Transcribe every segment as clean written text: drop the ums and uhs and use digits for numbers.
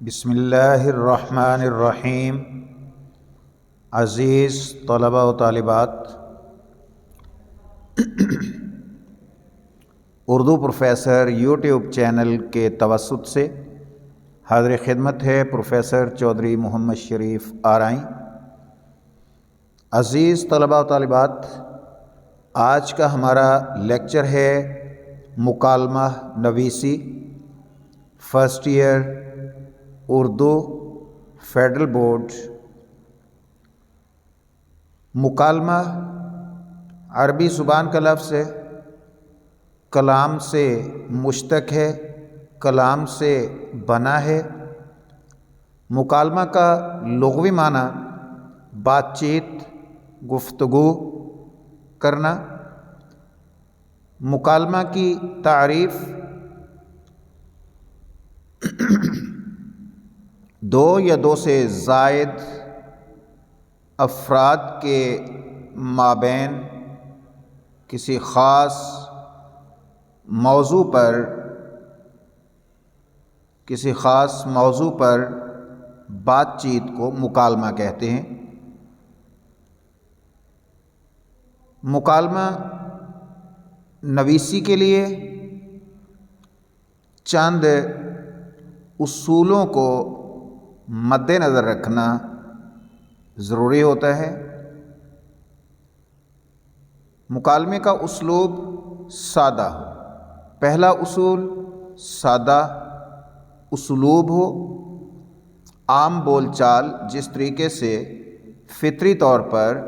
بسم اللہ الرحمن الرحیم۔ عزیز طلباء و طالبات، اردو پروفیسر یوٹیوب چینل کے توسط سے حاضر خدمت ہے پروفیسر چودھری محمد شریف آرائیں۔ عزیز طلباء و طالبات، آج کا ہمارا لیکچر ہے مکالمہ نویسی، first year Urdu, federal board. مکالمہ عربی زبان کا لفظ ہے، کلام سے مشتق ہے، کلام سے بنا ہے۔ مکالمہ کا لغوی معنی بات چیت، گفتگو کرنا۔ مکالمہ کی تعریف دو یا دو سے زائد افراد کے مابین کسی خاص موضوع پر بات چیت کو مکالمہ کہتے ہیں۔ مکالمہ نویسی کے لیے چند اصولوں کو مد نظر رکھنا ضروری ہوتا ہے۔ مکالمے کا اسلوب سادہ ہو۔ پہلا اصول سادہ اسلوب ہو۔ عام بول چال جس طریقے سے فطری طور پر،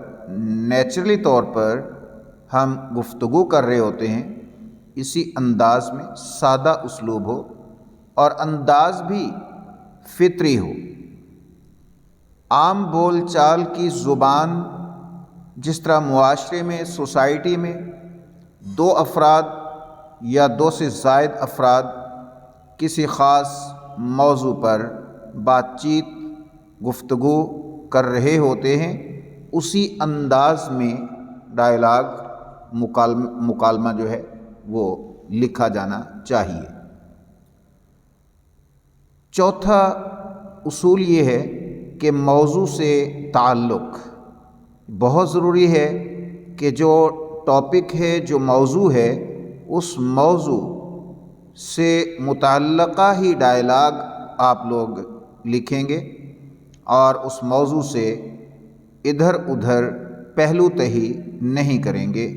نیچرلی طور پر ہم گفتگو کر رہے ہوتے ہیں، اسی انداز میں سادہ اسلوب ہو اور انداز بھی فطری ہو۔ عام بول چال کی زبان جس طرح معاشرے میں، سوسائٹی میں دو افراد یا دو سے زائد افراد کسی خاص موضوع پر بات چیت، گفتگو کر رہے ہوتے ہیں، اسی انداز میں ڈائلاگ، مکالمہ جو ہے وہ لکھا جانا چاہیے۔ چوتھا اصول یہ ہے کہ موضوع سے تعلق بہت ضروری ہے کہ جو ٹاپک ہے، جو موضوع ہے، اس موضوع سے متعلقہ ہی ڈائلاگ آپ لوگ لکھیں گے اور اس موضوع سے ادھر ادھر پہلو تہی نہیں کریں گے،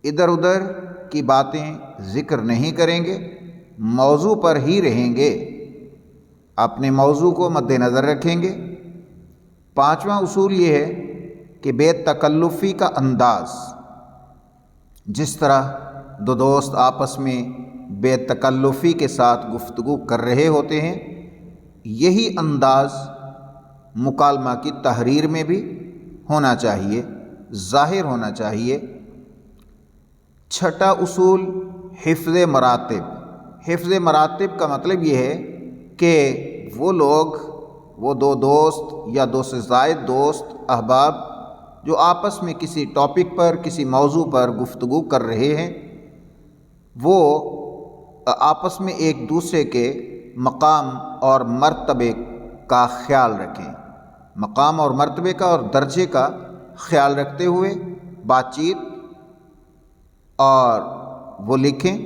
ادھر ادھر کی باتیں ذکر نہیں کریں گے، موضوع پر ہی رہیں گے، اپنے موضوع کو مد نظر رکھیں گے۔ پانچواں اصول یہ ہے کہ بے تکلفی کا انداز، جس طرح دو دوست آپس میں بے تکلفی کے ساتھ گفتگو کر رہے ہوتے ہیں، یہی انداز مکالمہ کی تحریر میں بھی ہونا چاہیے، ظاہر ہونا چاہیے۔ چھٹا اصول حفظ مراتب۔ حفظ مراتب کا مطلب یہ ہے کہ وہ دو دوست یا دو سے زائد دوست، احباب جو آپس میں کسی ٹاپک پر، کسی موضوع پر گفتگو کر رہے ہیں، وہ آپس میں ایک دوسرے کے مقام اور مرتبے کا خیال رکھیں، مقام اور مرتبے کا اور درجے کا خیال رکھتے ہوئے بات چیت اور وہ لکھیں۔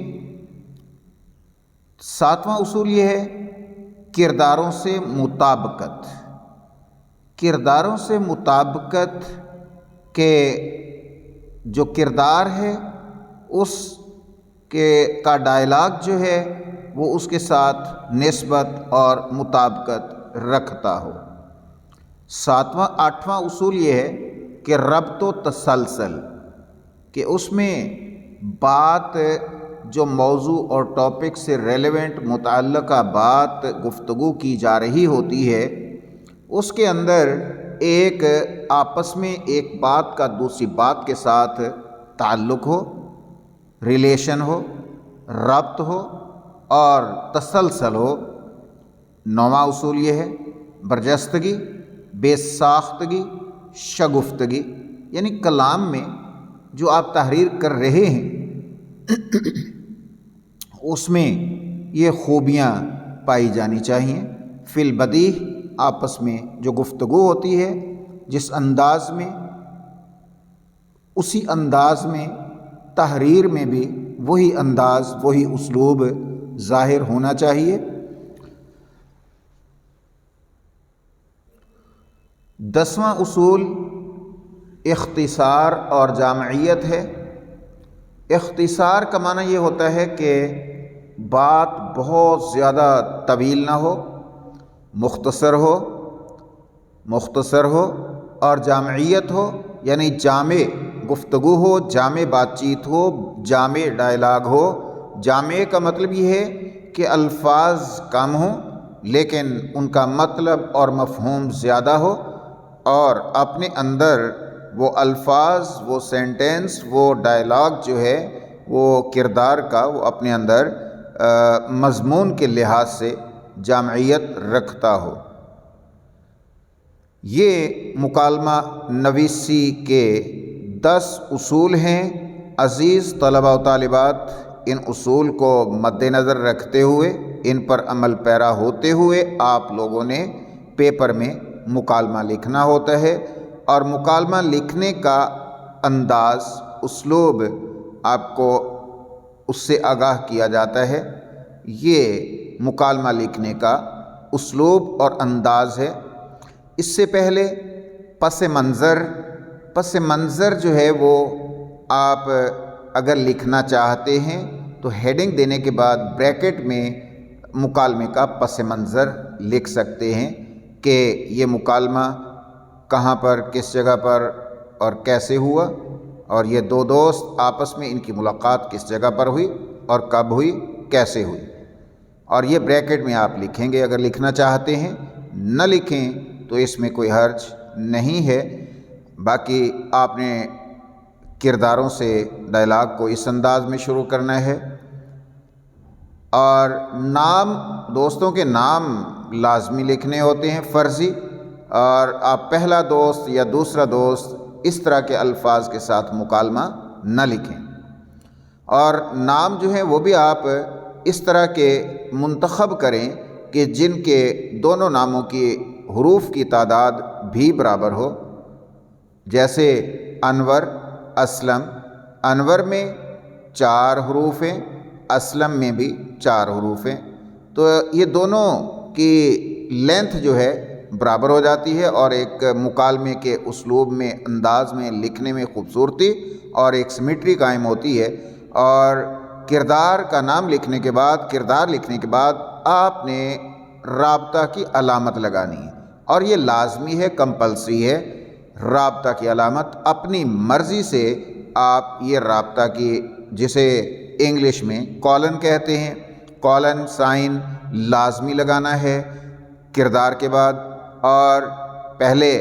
ساتواں اصول یہ ہے کرداروں سے مطابقت۔ کرداروں سے مطابقت کے جو کردار ہے اس کا ڈائلاگ جو ہے وہ اس کے ساتھ نسبت اور مطابقت رکھتا ہو۔ آٹھواں اصول یہ ہے کہ ربط و تسلسل، کہ اس میں بات جو موضوع اور ٹاپک سے ریلیونٹ متعلقہ بات گفتگو کی جا رہی ہوتی ہے، اس کے اندر ایک آپس میں ایک بات کا دوسری بات کے ساتھ تعلق ہو، ریلیشن ہو، ربط ہو اور تسلسل ہو۔ نوواں اصول یہ ہے برجستگی، بے ساختگی، شگفتگی، یعنی کلام میں جو آپ تحریر کر رہے ہیں اس میں یہ خوبیاں پائی جانی چاہیے۔ فی البدیہ، آپس میں جو گفتگو ہوتی ہے جس انداز میں، اسی انداز میں تحریر میں بھی وہی انداز، وہی اسلوب ظاہر ہونا چاہیے۔ 10واں اصول اختصار اور جامعیت ہے۔ اختصار کا معنی یہ ہوتا ہے کہ بات بہت زیادہ طویل نہ ہو، مختصر ہو، اور جامعیت ہو، یعنی جامع گفتگو ہو، جامع بات چیت ہو، جامع ڈائلاگ ہو۔ جامع کا مطلب یہ ہے کہ الفاظ کم ہوں لیکن ان کا مطلب اور مفہوم زیادہ ہو، اور اپنے اندر وہ الفاظ، وہ سینٹنس، وہ ڈائلاگ جو ہے وہ کردار کا، وہ اپنے اندر مضمون کے لحاظ سے جامعیت رکھتا ہو۔ یہ مکالمہ نویسی کے 10 اصول ہیں۔ عزیز طلباء و طالبات، ان اصول کو مد نظر رکھتے ہوئے، ان پر عمل پیرا ہوتے ہوئے آپ لوگوں نے پیپر میں مکالمہ لکھنا ہوتا ہے، اور مکالمہ لکھنے کا انداز، اسلوب آپ کو اس سے آگاہ کیا جاتا ہے۔ یہ مکالمہ لکھنے کا اسلوب اور انداز ہے۔ اس سے پہلے پس منظر جو ہے وہ آپ اگر لکھنا چاہتے ہیں تو ہیڈنگ دینے کے بعد بریکٹ میں مکالمے کا پس منظر لکھ سکتے ہیں کہ یہ مکالمہ کہاں پر، کس جگہ پر اور کیسے ہوا، اور یہ دو دوست آپس میں ان کی ملاقات کس جگہ پر ہوئی اور کب ہوئی، کیسے ہوئی، اور یہ بریکٹ میں آپ لکھیں گے اگر لکھنا چاہتے ہیں۔ نہ لکھیں تو اس میں کوئی حرج نہیں ہے۔ باقی آپ نے کرداروں سے ڈائلاگ کو اس انداز میں شروع کرنا ہے، اور نام، دوستوں کے نام لازمی لکھنے ہوتے ہیں، فرضی، اور آپ پہلا دوست یا دوسرا دوست اس طرح کے الفاظ کے ساتھ مکالمہ نہ لکھیں، اور نام جو ہیں وہ بھی آپ اس طرح کے منتخب کریں کہ جن کے دونوں ناموں کی حروف کی تعداد بھی برابر ہو، جیسے انور، اسلم۔ انور میں 4 حروف ہیں، اسلم میں بھی 4 حروف ہیں، تو یہ دونوں کی لینتھ جو ہے برابر ہو جاتی ہے، اور ایک مکالمے کے اسلوب میں، انداز میں، لکھنے میں خوبصورتی اور ایک سمیٹری قائم ہوتی ہے۔ اور کردار کا نام لکھنے کے بعد، کردار لکھنے کے بعد آپ نے رابطہ کی علامت لگانی ہے، اور یہ لازمی ہے، کمپلسری ہے۔ رابطہ کی علامت اپنی مرضی سے آپ یہ رابطہ کی، جسے انگلش میں کالن کہتے ہیں، کالن سائن لازمی لگانا ہے کردار کے بعد، اور پہلے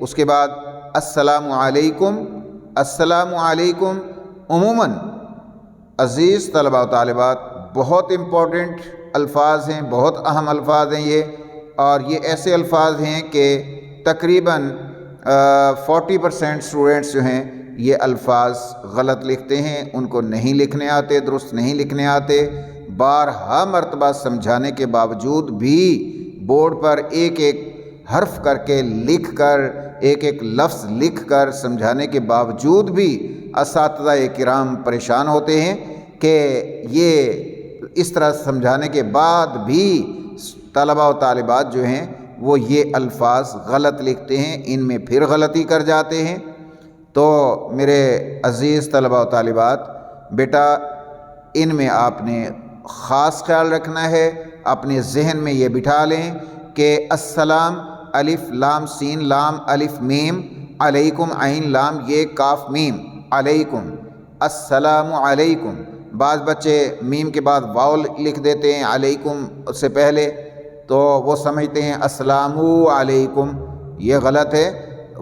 اس کے بعد السلام علیکم۔ السلام علیکم عموماً عزیز طلباء و طالبات بہت امپورٹنٹ الفاظ ہیں، بہت اہم الفاظ ہیں یہ، اور یہ ایسے الفاظ ہیں کہ تقریباً 40% اسٹوڈنٹس جو ہیں یہ الفاظ غلط لکھتے ہیں، ان کو نہیں لکھنے آتے، درست نہیں لکھنے آتے۔ بارہا مرتبہ سمجھانے کے باوجود بھی بورڈ پر ایک ایک حرف کر کے لکھ کر، ایک ایک لفظ لکھ کر سمجھانے کے باوجود بھی اساتذہ کرام پریشان ہوتے ہیں کہ یہ اس طرح سمجھانے کے بعد بھی طلباء و طالبات جو ہیں وہ یہ الفاظ غلط لکھتے ہیں، ان میں پھر غلطی کر جاتے ہیں۔ تو میرے عزیز طلباء و طالبات، بیٹا ان میں آپ نے خاص خیال رکھنا ہے، اپنے ذہن میں یہ بٹھا لیں کہ السلام الف لام سین لام الف میم، علیکم عین لام یہ کاف میم، علیکم، السلام علیکم۔ بعض بچے میم کے بعد واو لکھ دیتے ہیں علیکم سے پہلے، تو وہ سمجھتے ہیں السلام علیکم، یہ غلط ہے،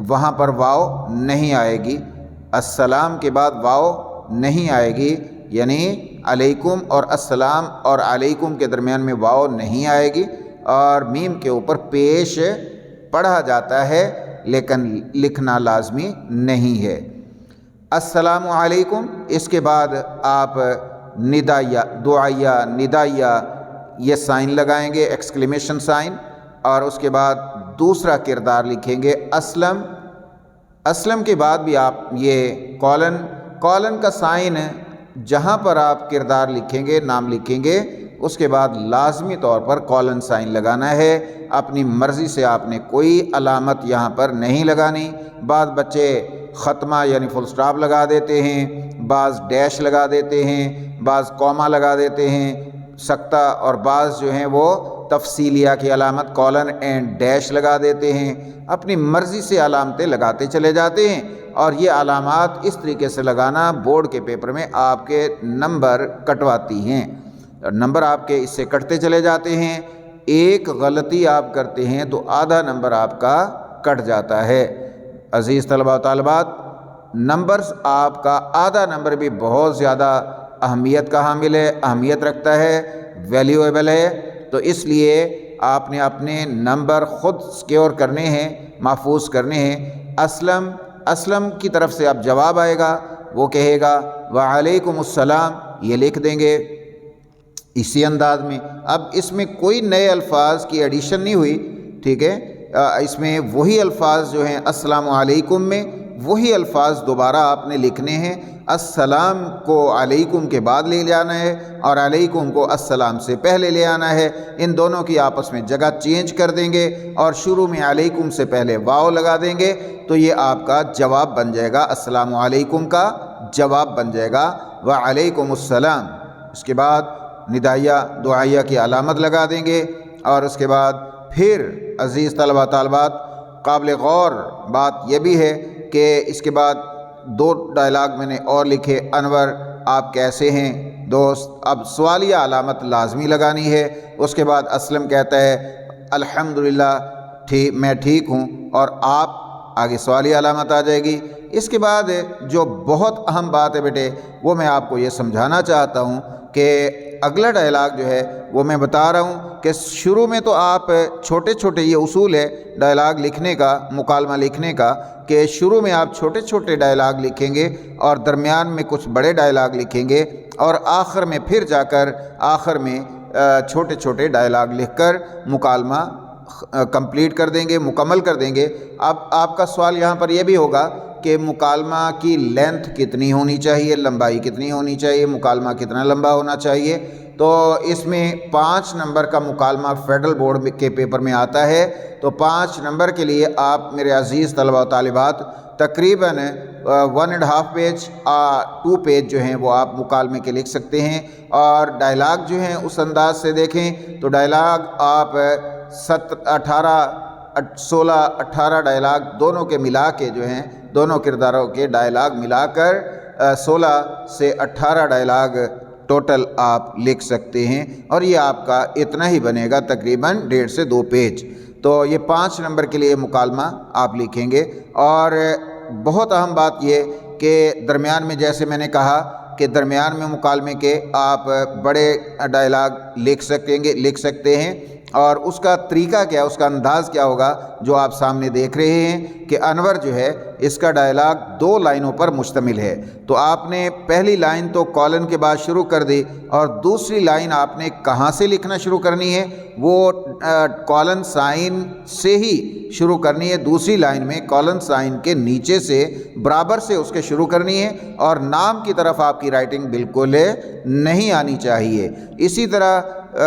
وہاں پر واو نہیں آئے گی، السلام کے بعد واو نہیں آئے گی، یعنی علیکم اور السلام اور علیکم کے درمیان میں واو نہیں آئے گی، اور میم کے اوپر پیش پڑھا جاتا ہے لیکن لکھنا لازمی نہیں ہے۔ السلام علیکم، اس کے بعد آپ ندائیہ، دعائیہ، ندائیہ یہ سائن لگائیں گے، ایکسکلیمیشن سائن، اور اس کے بعد دوسرا کردار لکھیں گے اسلم. اسلم کے بعد بھی آپ یہ کولن کا سائن جہاں پر آپ کردار لکھیں گے، نام لکھیں گے، اس کے بعد لازمی طور پر کولن سائن لگانا ہے. اپنی مرضی سے آپ نے کوئی علامت یہاں پر نہیں لگانی. بعض بچے ختمہ یعنی فل سٹاپ لگا دیتے ہیں، بعض ڈیش لگا دیتے ہیں، بعض کوما لگا دیتے ہیں سکتہ، اور بعض جو ہیں وہ تفصیلیہ کی علامت کولن اینڈ ڈیش لگا دیتے ہیں. اپنی مرضی سے علامتیں لگاتے چلے جاتے ہیں، اور یہ علامات اس طریقے سے لگانا بورڈ کے پیپر میں آپ کے نمبر کٹواتی ہیں. نمبر آپ کے اس سے کٹتے چلے جاتے ہیں. ایک غلطی آپ کرتے ہیں تو آدھا نمبر آپ کا کٹ جاتا ہے. عزیز طلبہ و طالبات، نمبرز آپ کا آدھا نمبر بھی بہت زیادہ اہمیت کا حامل ہے، اہمیت رکھتا ہے، ویلیویبل ہے. تو اس لیے آپ نے اپنے نمبر خود سکیور کرنے ہیں، محفوظ کرنے ہیں. اسلم کی طرف سے اب جواب آئے گا، وہ کہے گا وعلیکم السلام، یہ لکھ دیں گے اسی انداز میں. اب اس میں کوئی نئے الفاظ کی ایڈیشن نہیں ہوئی، ٹھیک ہے. اس میں وہی الفاظ جو ہیں السلام علیکم میں وہی الفاظ دوبارہ آپ نے لکھنے ہیں. السلام کو علیکم کے بعد لے جانا ہے اور علیکم کو السلام سے پہلے لے آنا ہے. ان دونوں کی آپس میں جگہ چینج کر دیں گے اور شروع میں علیکم سے پہلے واو لگا دیں گے، تو یہ آپ کا جواب بن جائے گا، السلام علیکم کا جواب بن جائے گا وعلیکم السلام. اس کے بعد ندائیہ دعائیہ کی علامت لگا دیں گے، اور اس کے بعد پھر عزیز طلبہ طالبات قابل غور بات یہ بھی ہے کہ اس کے بعد دو ڈائلاگ میں نے اور لکھے. انور آپ کیسے ہیں دوست؟ اب سوالیہ علامت لازمی لگانی ہے. اس کے بعد اسلم کہتا ہے الحمدللہ میں ٹھیک ہوں، اور آپ آگے سوالیہ علامت آ جائے گی. اس کے بعد جو بہت اہم بات ہے بیٹے، وہ میں آپ کو یہ سمجھانا چاہتا ہوں کہ اگلا ڈائلاگ جو ہے وہ میں بتا رہا ہوں کہ شروع میں تو آپ چھوٹے چھوٹے، یہ اصول ہے ڈائلاگ لکھنے کا، مکالمہ لکھنے کا، کہ شروع میں آپ چھوٹے چھوٹے ڈائلاگ لکھیں گے اور درمیان میں کچھ بڑے ڈائلاگ لکھیں گے، اور آخر میں پھر جا کر آخر میں چھوٹے چھوٹے ڈائلاگ لکھ کر مکالمہ کمپلیٹ کر دیں گے، مکمل کر دیں گے. اب آپ کا سوال یہاں پر یہ بھی ہوگا کہ مکالمہ کی لینتھ کتنی ہونی چاہیے، لمبائی کتنی ہونی چاہیے، مکالمہ کتنا لمبا ہونا چاہیے. تو اس میں 5 نمبر کا مکالمہ فیڈرل بورڈ کے پیپر میں آتا ہے. تو 5 نمبر کے لیے آپ میرے عزیز طلبہ و طالبات تقریباً 1.5 پیج 2 پیج جو ہیں وہ آپ مکالمے کے لکھ سکتے ہیں. اور ڈائلاگ جو ہیں اس انداز سے دیکھیں تو ڈائلاگ آپ 18 ڈائلاگ دونوں کے ملا کے جو ہیں، دونوں کرداروں کے ڈائلاگ ملا کر 16 سے 18 ڈائلاگ ٹوٹل آپ لکھ سکتے ہیں، اور یہ آپ کا اتنا ہی بنے گا تقریباً 1.5 سے 2 پیج. تو یہ 5 نمبر کے لیے مکالمہ آپ لکھیں گے. اور بہت اہم بات یہ کہ درمیان میں جیسے میں نے کہا کہ درمیان میں مکالمے کے آپ بڑے ڈائلاگ لکھ سکتے ہیں، اور اس کا طریقہ کیا، اس کا انداز کیا ہوگا جو آپ سامنے دیکھ رہے ہیں کہ انور جو ہے اس کا ڈائلاگ 2 لائنوں پر مشتمل ہے. تو آپ نے پہلی لائن تو کولن کے بعد شروع کر دی، اور دوسری لائن آپ نے کہاں سے لکھنا شروع کرنی ہے، وہ کولن سائن سے ہی شروع کرنی ہے. دوسری لائن میں کولن سائن کے نیچے سے برابر سے اس کے شروع کرنی ہے، اور نام کی طرف آپ کی رائٹنگ بالکل نہیں آنی چاہیے. اسی طرح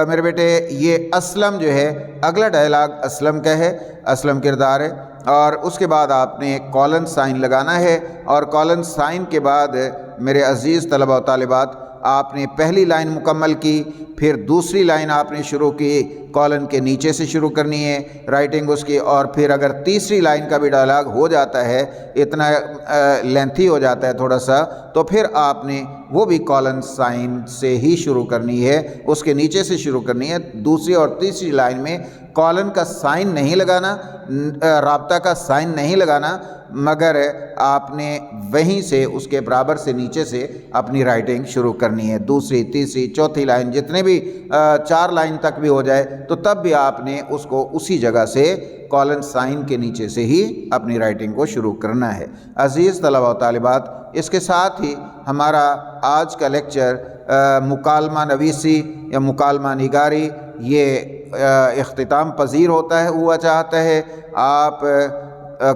میرے بیٹے یہ اسلم جو ہے، اگلا ڈائلاگ اسلم کا ہے، اسلم کردار ہے، اور اس کے بعد آپ نے کولن سائن لگانا ہے. اور کولن سائن کے بعد میرے عزیز طلبہ و طالبات آپ نے پہلی لائن مکمل کی، پھر دوسری لائن آپ نے شروع کی، کولن کے نیچے سے شروع کرنی ہے رائٹنگ اس کی، اور پھر اگر تیسری لائن کا بھی ڈائلاگ ہو جاتا ہے، اتنا لینتھی ہو جاتا ہے تھوڑا سا، تو پھر آپ نے وہ بھی کولن سائن سے ہی شروع کرنی ہے، اس کے نیچے سے شروع کرنی ہے. دوسری اور تیسری لائن میں کولن کا سائن نہیں لگانا، رابطہ کا سائن نہیں لگانا، مگر آپ نے وہیں سے اس کے برابر سے نیچے سے اپنی رائٹنگ شروع کرنی ہے. دوسری، تیسری، چوتھی لائن جتنے بھی 4 لائن تک بھی ہو جائے تو تب بھی آپ نے اس کو اسی جگہ سے کولن سائن کے نیچے سے ہی اپنی رائٹنگ کو شروع کرنا ہے. عزیز طلبہ و طالبات، اس کے ساتھ ہی ہمارا آج کا لیکچر مکالمہ نویسی یا مکالمہ نگاری یہ اختتام پذیر ہوا چاہتا ہے، آپ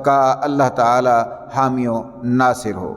کا اللہ تعالی حامی و ناصر ہو۔